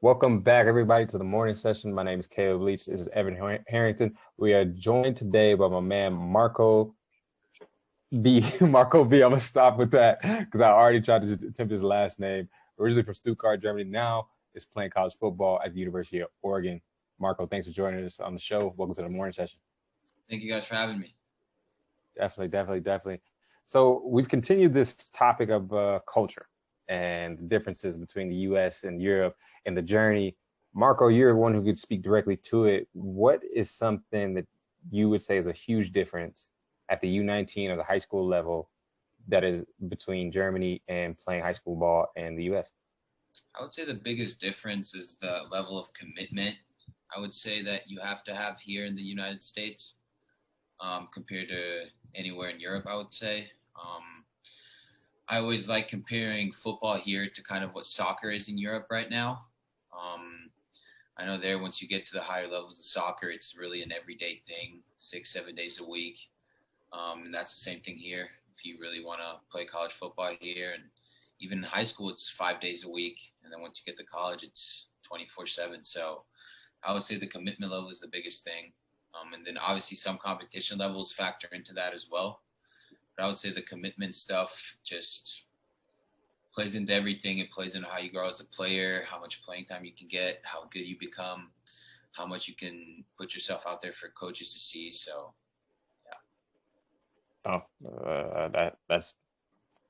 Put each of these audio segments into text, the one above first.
Welcome back, everybody, to the morning session. My name is Caleb Leach. This is Evan Harrington. We are joined today by my man Marko B. Marko B. I'm gonna stop with that because I already tried to attempt his last name. Originally from Stuttgart, Germany. Now is playing college football at the University of Oregon. Marko, thanks for joining us on the show. Welcome to the morning session. Thank you guys for having me. Definitely. So we've continued this topic of culture and the differences between the U.S. and Europe and the journey. Marko, you're one who could speak directly to it. What is something that you would say is a huge difference at the U19 or the high school level that is between Germany and playing high school ball in the U.S.? I would say the biggest difference is the level of commitment. I would say that you have to have here in the United States compared to anywhere in Europe, I would say. I always like comparing football here to kind of what soccer is in Europe right now. I know there, once you get to the higher levels of soccer, it's really an everyday thing, 6-7 days a week. And that's the same thing here. If you really want to play college football here, and even in high school, it's 5 days a week. And then once you get to college, it's 24/7. So I would say the commitment level is the biggest thing. And then obviously some competition levels factor into that as well. But I would say the commitment stuff just plays into everything. It plays into how you grow as a player, how much playing time you can get, how good you become, how much you can put yourself out there for coaches to see. So, Oh, that's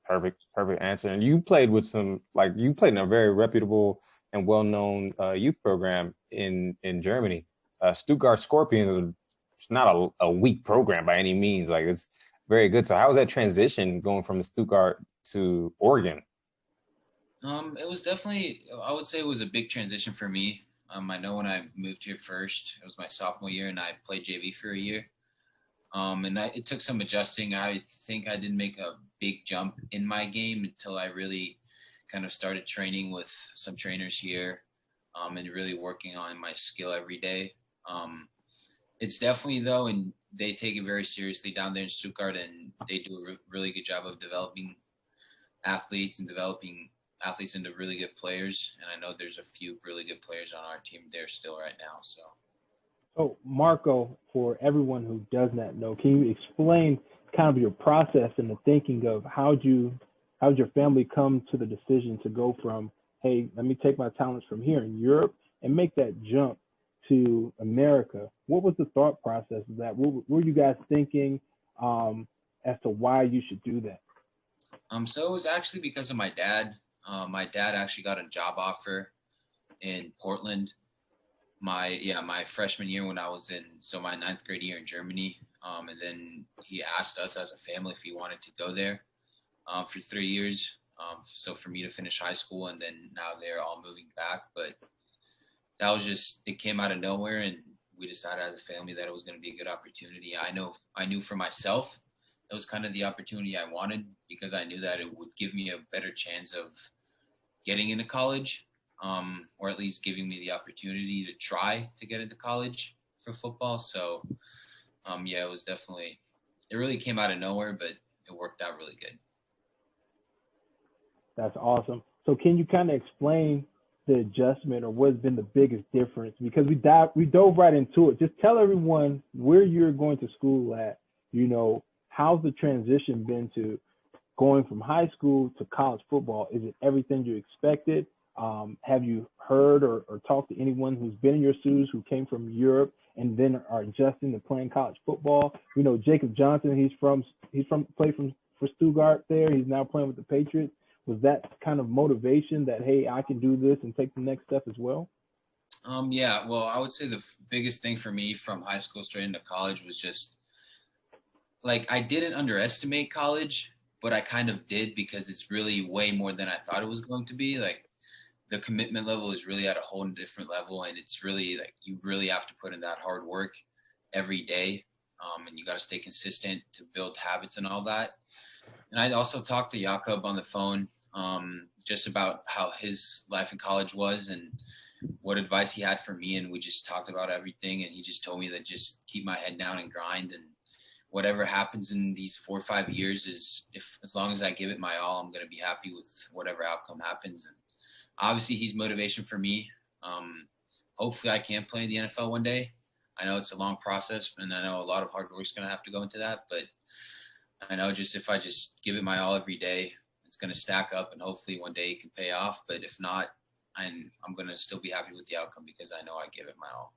perfect answer. And you played with you played in a very reputable and well-known youth program in Germany. Stuttgart Scorpions. It's not a weak program by any means. Like, it's very good. So how was that transition going from Stuttgart to Oregon? It was definitely, I would say it was a big transition for me. I know when I moved here first, it was my sophomore year, and I played JV for a year. It took some adjusting. I think I didn't make a big jump in my game until I really kind of started training with some trainers here, and really working on my skill every day. It's definitely, though, and they take it very seriously down there in Stuttgart, and they do a really good job of developing athletes and developing athletes into really good players. And I know there's a few really good players on our team there still right now. So, Marko, for everyone who does not know, can you explain kind of your process and the thinking of how'd your family come to the decision to go from, hey, let me take my talents from here in Europe and make that jump to America? What was the thought process of that? What were you guys thinking as to why you should do that? So it was actually because of my dad. My dad actually got a job offer in Portland my freshman year when I was my ninth grade year in Germany. And then he asked us as a family if we wanted to go there for 3 years. So for me to finish high school, and then now they're all moving back. But that was just, it came out of nowhere, and we decided as a family that it was going to be a good opportunity. I knew for myself it was kind of the opportunity I wanted, because I knew that it would give me a better chance of getting into college, or at least giving me the opportunity to try to get into college for football. So, it was definitely, it really came out of nowhere, but it worked out really good. That's awesome. So can you kind of explain the adjustment, or what's been the biggest difference? Because we dove right into it. Just tell everyone where you're going to school at. How's the transition been to going from high school to college football? Is it everything you expected? Have you heard or talked to anyone who's been in your shoes, who came from Europe and then are adjusting to playing college football? Jacob Johnson, played for Stuttgart there. He's now playing with the Patriots. Was that kind of motivation that, hey, I can do this and take the next step as well? Well, I would say the biggest thing for me from high school straight into college was just, like, I didn't underestimate college, but I kind of did, because it's really way more than I thought it was going to be. Like, the commitment level is really at a whole different level, and it's really, like, you really have to put in that hard work every day, and you got to stay consistent to build habits and all that. And I also talked to Jakob on the phone, just about how his life in college was and what advice he had for me, and we just talked about everything, and he just told me that just keep my head down and grind, and whatever happens in these 4 or 5 years as long as I give it my all, I'm going to be happy with whatever outcome happens. And obviously he's motivation for me. Hopefully I can play in the NFL one day. I know it's a long process, and I know a lot of hard work is going to have to go into that, but I know just if I just give it my all every day, it's going to stack up, and hopefully one day it can pay off. But if not, I'm going to still be happy with the outcome because I know I give it my all.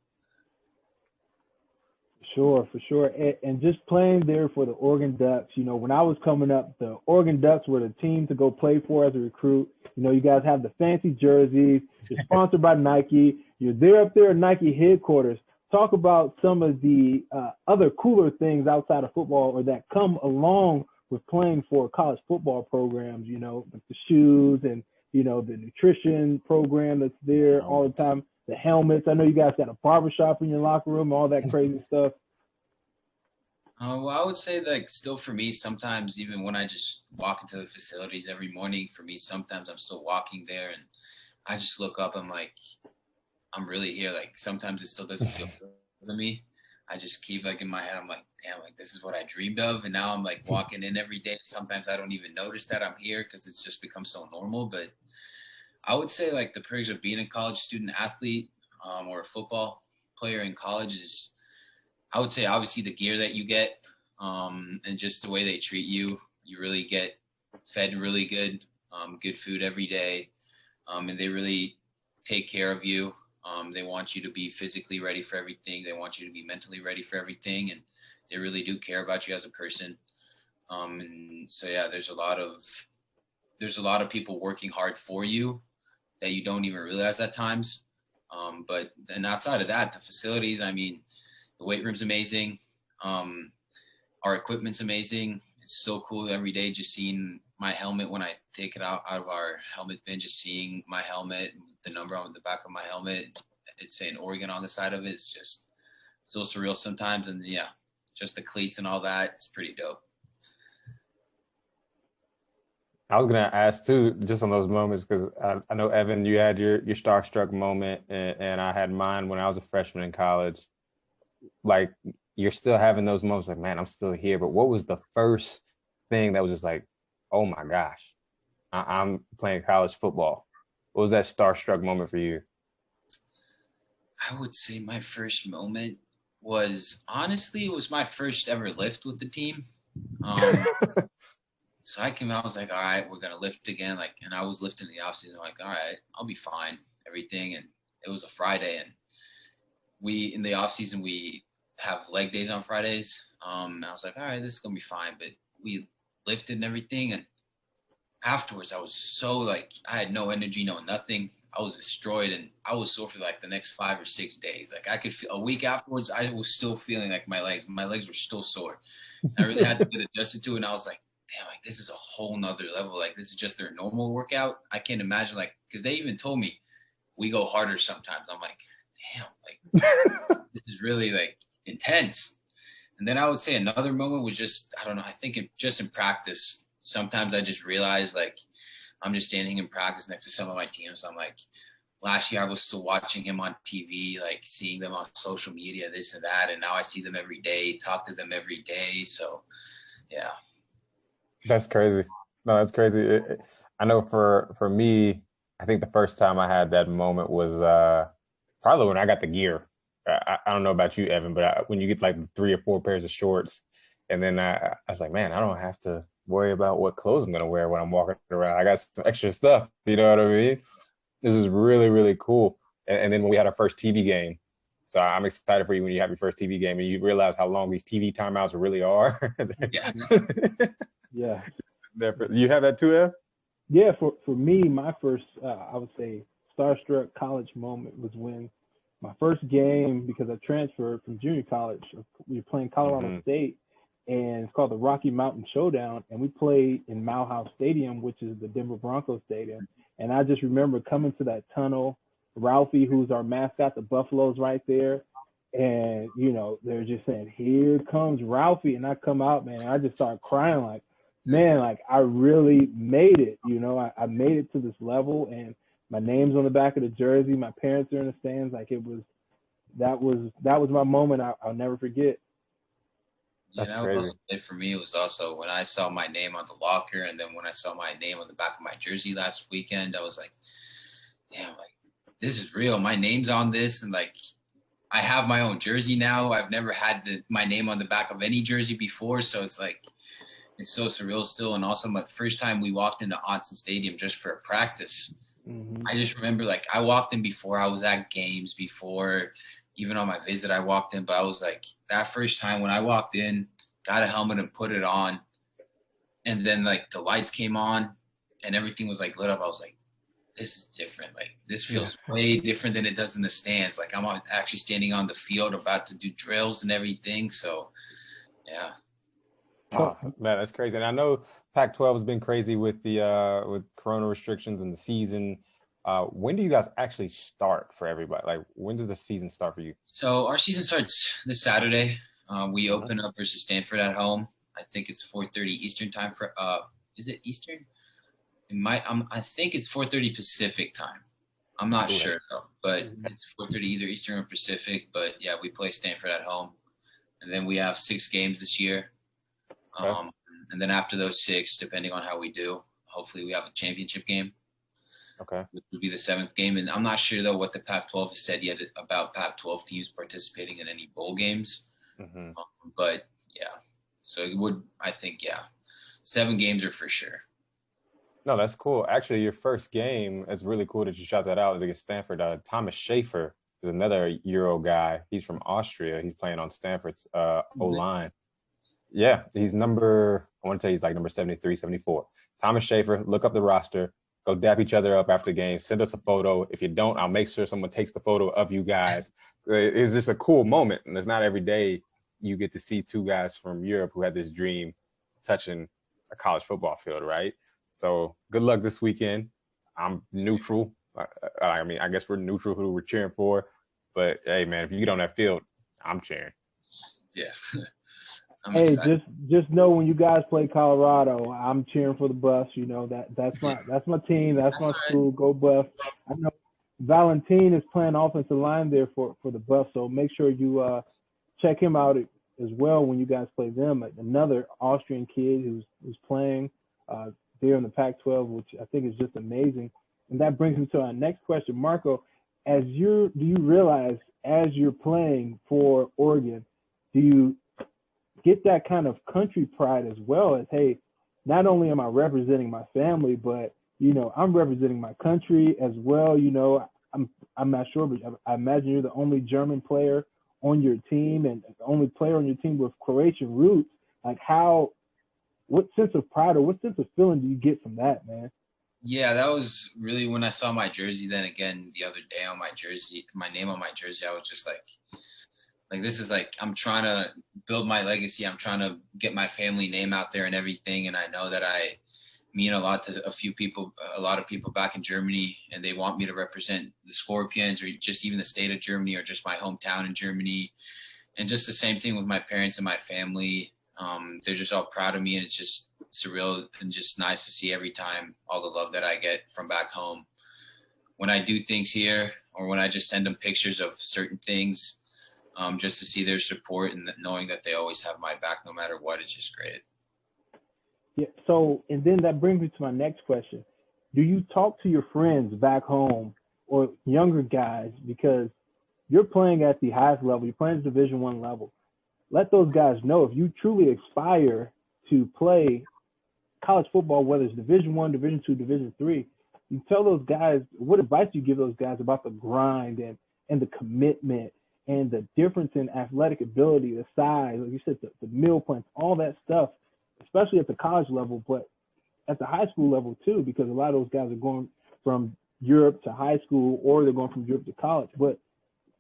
Sure, for sure. And just playing there for the Oregon Ducks, you know, when I was coming up, the Oregon Ducks were the team to go play for as a recruit. You know, you guys have the fancy jerseys. You're sponsored by Nike. You're there up there at Nike headquarters. Talk about some of the other cooler things outside of football or that come along with playing for college football programs, you know, like the shoes and, you know, the nutrition program that's there all the time. The helmets. I know you guys got a barbershop in your locker room, all that crazy stuff. Well, I would say, like, still for me, sometimes even when I just walk into the facilities every morning, for me, sometimes I'm still walking there and I just look up, I'm like, I'm really here. Like, sometimes it still doesn't feel good to me. I just keep, like, in my head, I'm like, damn, like, this is what I dreamed of. And now I'm, like, walking in every day. Sometimes I don't even notice that I'm here because it's just become so normal. But I would say, like, the perks of being a college student athlete or a football player in college is, I would say, obviously the gear that you get and just the way they treat you. You really get fed really good, good food every day, and they really take care of you. They want you to be physically ready for everything. They want you to be mentally ready for everything, and they really do care about you as a person. And so, yeah, there's a lot of people working hard for you that you don't even realize at times. But then outside of that, the facilities, I mean, the weight room's amazing. Our equipment's amazing. It's so cool every day just seeing my helmet when I take it out of our helmet bin, just seeing my helmet, the number on the back of my helmet, it's saying Oregon on the side of it. It's just still surreal sometimes. And yeah, just the cleats and all that, it's pretty dope. I was gonna ask too, just on those moments, because I know Evan, you had your starstruck moment, and I had mine when I was a freshman in college. Like, you're still having those moments, like, man, I'm still here. But what was the first thing that was just like, oh my gosh, I'm playing college football? What was that starstruck moment for you? I would say my first moment was, honestly, it was my first ever lift with the team. So I came out, I was like, all right, we're going to lift again. Like, and I was lifting the offseason. Like, all right, I'll be fine, everything. And it was a Friday. And in the offseason, we have leg days on Fridays. I was like, all right, this is going to be fine. But we lifted and everything. And afterwards, I was so, like, I had no energy, no nothing. I was destroyed. And I was sore for like the next 5 or 6 days. Like, I could feel a week afterwards, I was still feeling like my legs were still sore. And I really had to get adjusted to it. And I was like, damn, like, this is a whole nother level. Like, this is just their normal workout. I can't imagine, like, because they even told me we go harder sometimes. I'm like, damn, like, this is really, like, intense. And then I would say another moment was just, I don't know, I think just in practice, sometimes I just realized, like, I'm just standing in practice next to some of my teams. I'm like, last year I was still watching him on TV, like, seeing them on social media, this and that. And now I see them every day, talk to them every day. So, yeah. That's crazy. No, that's crazy. I know for me, I think the first time I had that moment was probably when I got the gear. I don't know about you, Evan, but when you get like 3 or 4 pairs of shorts, and then I was like, man, I don't have to worry about what clothes I'm gonna wear when I'm walking around. I got some extra stuff. You know what I mean? This is really, really cool. And then when we had our first TV game, so I'm excited for you when you have your first TV game and you realize how long these TV timeouts really are. Yeah. Yeah. You have that too, Ev? Yeah, for me, my first, I would say, starstruck college moment was when my first game, because I transferred from junior college, we were playing Colorado State, and it's called the Rocky Mountain Showdown, and we played in Mile House Stadium, which is the Denver Broncos stadium. And I just remember coming to that tunnel, Ralphie, who's our mascot, the Buffalo's right there, and, you know, they're just saying, here comes Ralphie, and I come out, man, and I just started crying, like, man, like, I really made it, you know, I made it to this level, and my name's on the back of the jersey, my parents are in the stands, like, that was my moment I'll never forget. That's crazy. It for me was also when I saw my name on the locker, and then when I saw my name on the back of my jersey last weekend, I was like, damn, like, this is real. My name's on this, and like I have my own jersey now. I've never had my name on the back of any jersey before, so it's like it's so surreal still. And also, my first time we walked into Autzen Stadium just for a practice. I just remember like I walked in before I was at games, before even on my visit I walked in, but I was like that first time when I walked in, got a helmet and put it on, and then like the lights came on and everything was like lit up. I was like, this is different. Like this feels way different than it does in the stands. Like I'm actually standing on the field about to do drills and everything. So yeah. Oh man, that's crazy. And I know Pac-12 has been crazy with the with Corona restrictions in the season. When do you guys actually start for everybody? Like when does the season start for you? So our season starts this Saturday. We open up versus Stanford at home. I think it's 4:30 Eastern time for is it Eastern? I think it's 4:30 Pacific time. I'm not sure though, but it's 4:30 either Eastern or Pacific. But yeah, we play Stanford at home, and then we have 6 games this year. And then after those 6, depending on how we do, hopefully we have a championship game. Okay. Which would be the 7th game. And I'm not sure, though, what the Pac-12 has said yet about Pac-12 teams participating in any bowl games. But, yeah. So it would, I think, 7 games are for sure. No, that's cool. Actually, your first game, it's really cool that you shot that out, is against Stanford. Thomas Schaefer is another Euro guy. He's from Austria. He's playing on Stanford's O-line. Yeah, he's I want to tell you he's like number 73, 74. Thomas Schaefer, look up the roster, go dap each other up after the game, send us a photo. If you don't, I'll make sure someone takes the photo of you guys. It's just a cool moment. And it's not every day you get to see 2 guys from Europe who had this dream touching a college football field, right? So good luck this weekend. I'm neutral. I mean, I guess we're neutral who we're cheering for. But, hey, man, if you get on that field, I'm cheering. Yeah. Hey, just know when you guys play Colorado, I'm cheering for the Buffs. You know that's my team. That's my school. Go Buffs. I know Valentin is playing offensive line there for the Buffs, so make sure you check him out as well when you guys play them. Another Austrian kid who's playing there in the Pac-12, which I think is just amazing. And that brings me to our next question, Marko. Do you realize as you're playing for Oregon, do you get that kind of country pride as well as, hey, not only am I representing my family, but, you know, I'm representing my country as well. You know, I'm not sure, but I imagine you're the only German player on your team and the only player on your team with Croatian roots. Like what sense of pride or what sense of feeling do you get from that, man? Yeah, that was really when I saw my jersey. Then again, the other day on my jersey, my name on my jersey, I was just like this is like, I'm trying to build my legacy. I'm trying to get my family name out there and everything. And I know that I mean a lot to a lot of people back in Germany, and they want me to represent the Scorpions or just even the state of Germany or just my hometown in Germany. And just the same thing with my parents and my family. They're just all proud of me, and it's just surreal and just nice to see every time all the love that I get from back home. When I do things here or when I just send them pictures of certain things, just to see their support and knowing that they always have my back no matter what, it's just great. Yeah. So, and then that brings me to my next question. Do you talk to your friends back home or younger guys, because you're playing at the highest level, you're playing at Division I level. Let those guys know if you truly aspire to play college football, whether it's Division I, Division II, Division III, you tell those guys, what advice do you give those guys about the grind and the commitment and the difference in athletic ability, the size, like you said, the meal plans, all that stuff, especially at the college level, but at the high school level too, because a lot of those guys are going from Europe to high school or they're going from Europe to college. But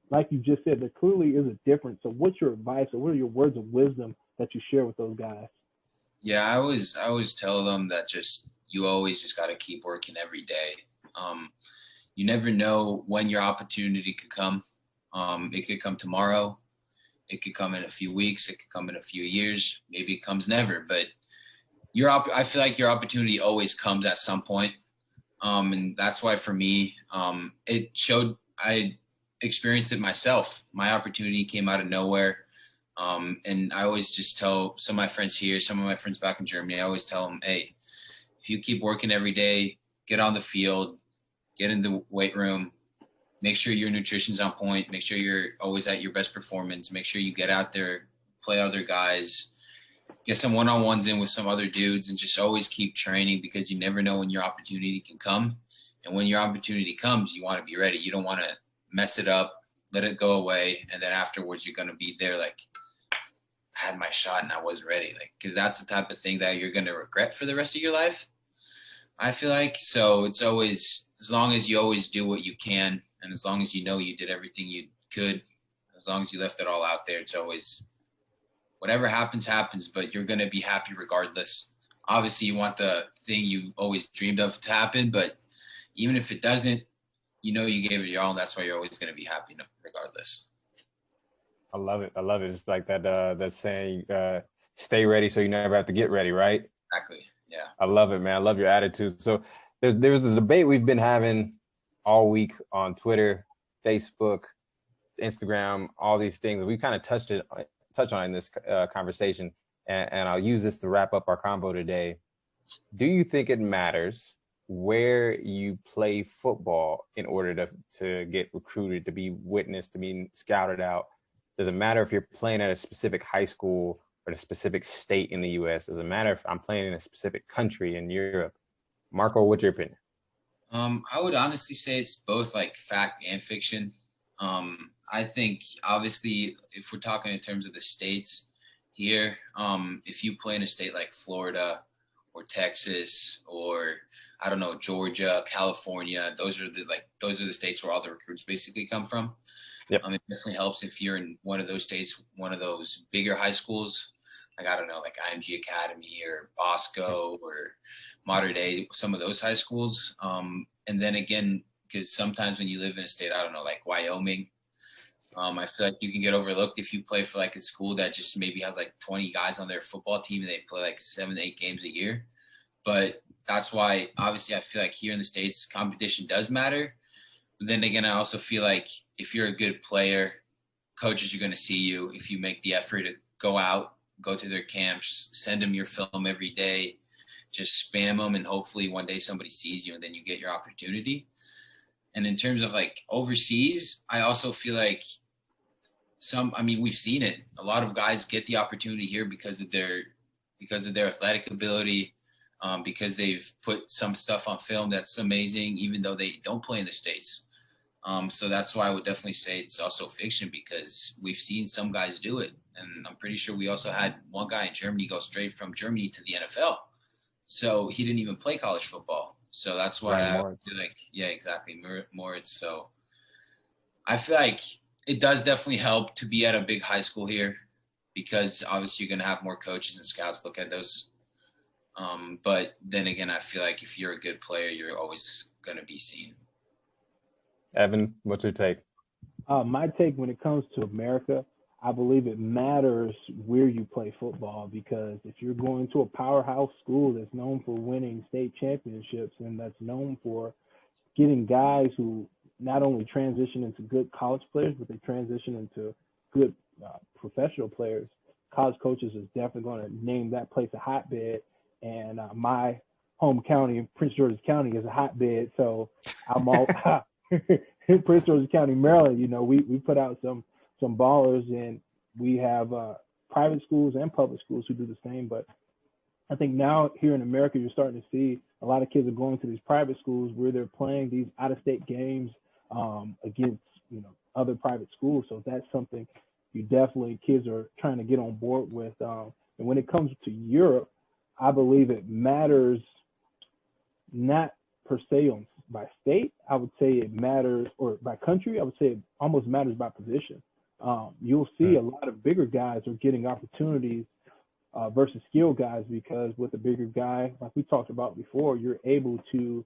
like you just said, there clearly is a difference. So what's your advice or what are your words of wisdom that you share with those guys? Yeah, I always tell them that you always just got to keep working every day. You never know when your opportunity could come. It could come tomorrow. It could come in a few weeks. It could come in a few years. Maybe it comes never. But I feel like your opportunity always comes at some point. And that's why for me, it showed I experienced it myself. My opportunity came out of nowhere. And I always just tell some of my friends here, some of my friends back in Germany, I always tell them, hey, if you keep working every day, get on the field, get in the weight room, make sure your nutrition's on point, make sure you're always at your best performance, make sure you get out there, play other guys, get some one-on-ones in with some other dudes, and just always keep training, because you never know when your opportunity can come. And when your opportunity comes, you want to be ready. You don't want to mess it up, let it go away, and then afterwards you're going to be there like, I had my shot and I wasn't ready. Like, because that's the type of thing that you're going to regret for the rest of your life, I feel like. So it's always, as long as you always do what you can, and as long as you know you did everything you could, as long as you left it all out there, it's always, whatever happens, happens, but you're going to be happy regardless. Obviously, you want the thing you always dreamed of to happen, but even if it doesn't, you know you gave it your all, and that's why you're always going to be happy regardless. I love it. I love it. It's like that saying, stay ready so you never have to get ready, right? Exactly. Yeah. I love it, man. I love your attitude. So there's this debate we've been having all week on Twitter, Facebook, Instagram, all these things. We kind of touch on in this conversation, and I'll use this to wrap up our convo today. Do you think it matters where you play football in order to get recruited, to be witnessed, to be scouted out? Does it matter if you're playing at a specific high school or a specific state in the US? Does it matter if I'm playing in a specific country in Europe? Marko, what's your opinion? I would honestly say it's both like fact and fiction. I think obviously if we're talking in terms of the states here, if you play in a state like Florida or Texas or I don't know, Georgia, California, those are the states where all the recruits basically come from. Yep. It definitely helps if you're in one of those states, one of those bigger high schools, like I don't know, like IMG Academy or Bosco or Mater Dei, some of those high schools. And then again, because sometimes when you live in a state, I don't know, like Wyoming, I feel like you can get overlooked if you play for like a school that just maybe has like 20 guys on their football team and they play like 7 to 8 games a year. But that's why obviously I feel like here in the States, competition does matter. But then again, I also feel like if you're a good player, coaches are going to see you if you make the effort to go out, go to their camps, send them your film every day, just spam them, and hopefully one day somebody sees you and then you get your opportunity. And in terms of like overseas, I also feel like we've seen it. A lot of guys get the opportunity here because of their athletic ability, because they've put some stuff on film that's amazing, even though they don't play in the States. So that's why I would definitely say it's also fiction, because we've seen some guys do it. And I'm pretty sure we also had one guy in Germany go straight from Germany to the NFL. So he didn't even play college football. So that's why I feel like, yeah, exactly, Moritz. So I feel like it does definitely help to be at a big high school here, because obviously you're going to have more coaches and scouts look at those. But then again, I feel like if you're a good player, you're always going to be seen. Evan, what's your take? My take when it comes to America, I believe it matters where you play football, because if you're going to a powerhouse school that's known for winning state championships and that's known for getting guys who not only transition into good college players, but they transition into good professional players, college coaches is definitely going to name that place a hotbed. And my home county, Prince George's County, is a hotbed. So I'm all in Prince George's County, Maryland. You know, we put out some ballers, and we have private schools and public schools who do the same. But I think now here in America, you're starting to see a lot of kids are going to these private schools where they're playing these out-of-state games against, other private schools. So that's something kids are trying to get on board with. And when it comes to Europe, I believe it matters not per se by state. I would say it matters, or by country, I would say it almost matters by position. You'll see a lot of bigger guys are getting opportunities versus skilled guys, because with a bigger guy, like we talked about before, you're able to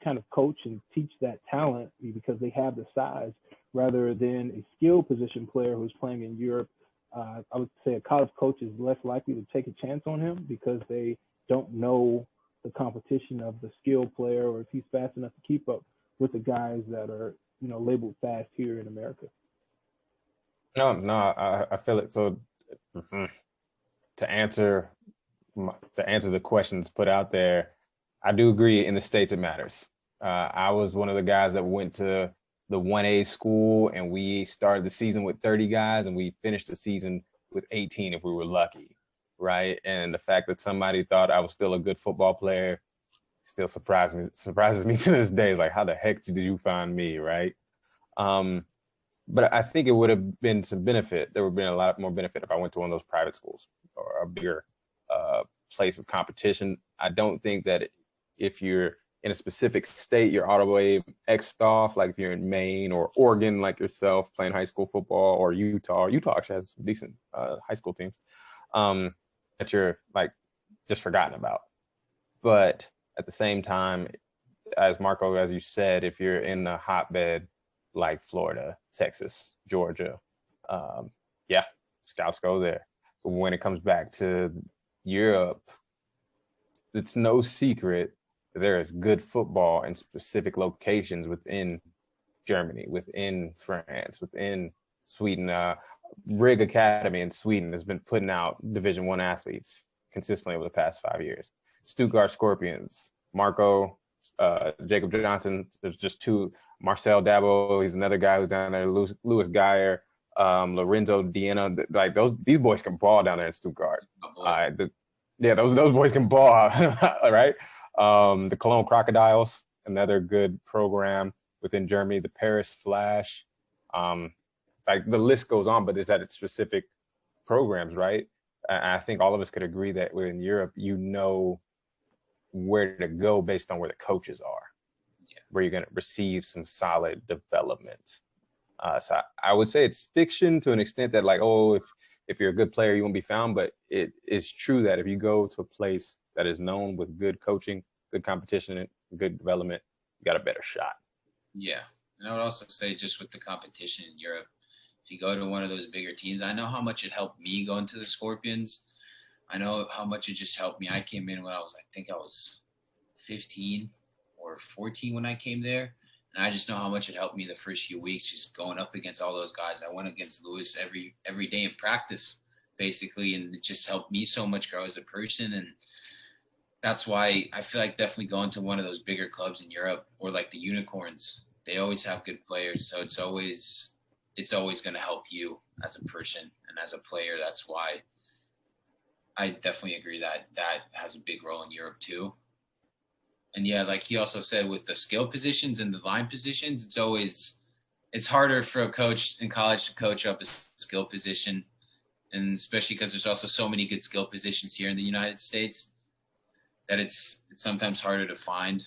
kind of coach and teach that talent because they have the size, rather than a skilled position player who's playing in Europe. I would say a college coach is less likely to take a chance on him because they don't know the competition of the skilled player, or if he's fast enough to keep up with the guys that are, labeled fast here in America. No, I feel it. So to answer the questions put out there, I do agree in the States it matters. I was one of the guys that went to the 1A school, and we started the season with 30 guys, and we finished the season with 18 if we were lucky, right? And the fact that somebody thought I was still a good football player still surprises me to this day. It's like, how the heck did you find me, right? But I think it would have been some benefit. There would have been a lot more benefit if I went to one of those private schools or a bigger place of competition. I don't think that if you're in a specific state, you're all the way X'd off, like if you're in Maine or Oregon, like yourself, playing high school football, or Utah. Utah actually has decent high school teams that you're like just forgotten about. But at the same time, as Marko, as you said, if you're in the hotbed like Florida, Texas, Georgia, yeah, scouts go there. But when it comes back to Europe, it's no secret that there is good football in specific locations within Germany, within France, within Sweden. Rig Academy in Sweden has been putting out Division I athletes consistently over the past 5 years. Stuttgart Scorpions, Marko, Jacob Johnson. There's just two. Marcel Dabo, he's another guy who's down there. Louis Geyer, Lorenzo Diena. Like these boys can ball down there in Stuttgart. Those boys can ball, right? The Cologne Crocodiles, another good program within Germany. The Paris Flash. Like the list goes on, but it's at its specific programs, right? And I think all of us could agree that in Europe, you know where to go based on where the coaches are, where you're going to receive some solid development. So I would say it's fiction to an extent that like, oh, if you're a good player, you won't be found. But it is true that if you go to a place that is known with good coaching, good competition, and good development, you got a better shot. Yeah. And I would also say just with the competition in Europe, if you go to one of those bigger teams, I know how much it helped me going to the Scorpions. I know how much it just helped me. I came in when I think I was 15 or 14 when I came there. And I just know how much it helped me the first few weeks, just going up against all those guys. I went against Louis every day in practice, basically. And it just helped me so much grow as a person. And that's why I feel like definitely going to one of those bigger clubs in Europe, or like the Unicorns, they always have good players. So it's always going to help you as a person and as a player. That's why I definitely agree that has a big role in Europe too. And yeah, like he also said, with the skill positions and the line positions, it's harder for a coach in college to coach up a skill position. And especially because there's also so many good skill positions here in the United States that it's sometimes harder to find.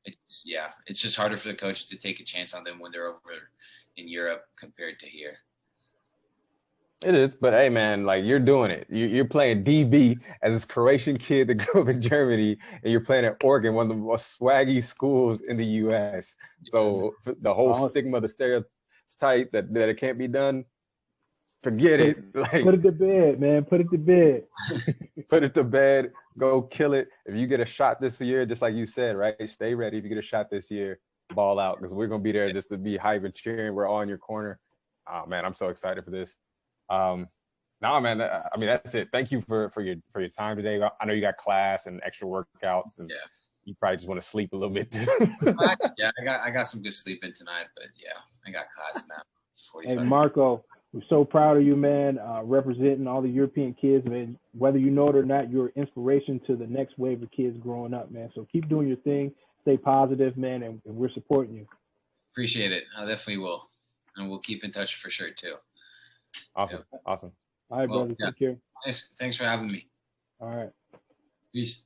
It's just harder for the coaches to take a chance on them when they're over in Europe compared to here. It is, but hey, man, like you're doing it. You're playing DB as this Croatian kid that grew up in Germany, and you're playing at Oregon, one of the most swaggy schools in the U.S. So the whole stigma, the stereotype that it can't be done, forget it. Like, put it to bed, man. Put it to bed. Put it to bed. Go kill it. If you get a shot this year, just like you said, right? Stay ready. If you get a shot this year, ball out, because we're gonna be there just to be hype and cheering. We're all in your corner. Oh man, I'm so excited for this. Man, I mean that's it. Thank you for your time today. I know you got class and extra workouts, and you probably just want to sleep a little bit too. Yeah, I got some good sleep in tonight, but yeah, I got class now. Hey Marko, we're so proud of you, man. Representing all the European kids, man. Whether you know it or not, you're inspiration to the next wave of kids growing up, man. So keep doing your thing. Stay positive, man, and we're supporting you. Appreciate it. I definitely will, and we'll keep in touch for sure too. Awesome. All right, brother. Take care. Thanks for having me. All right. Peace.